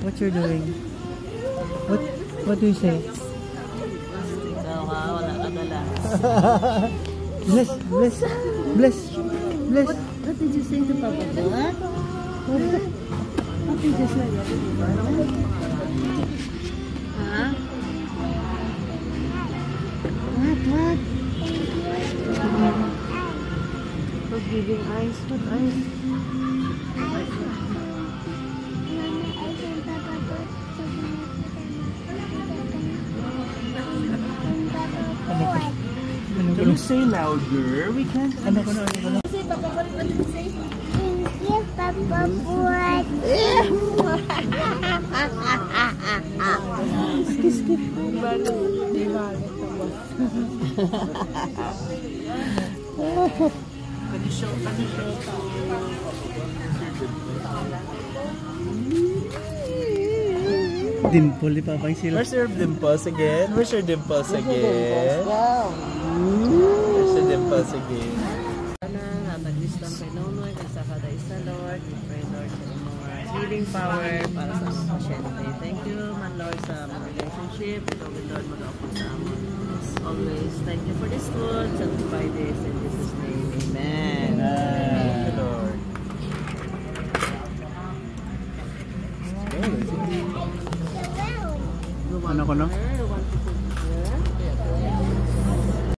What you're doing? What do you say? Wala ka dala. Bless. What did you say to Papa? What did you say? Huh? What? Forgiving eyes? What eyes? Can you say louder? We can't. Ano ko na? Say, Papa, what did you say? Thank you, Papa, what? Skip. Can you show? Dimple ni Papa yung sila. Where's your dimples again? Where's your dimples again? Where's your dimples again? Nataglis lang kay Nonoy, nagsaka tayo sa Lord. Pray Lord sa mga healing power para sa mga pasyente. Thank you, man Lord, sa mga relationship. Ito, Lord, mag-aupos sa amon. Always, thank you for this food. Sanctify this.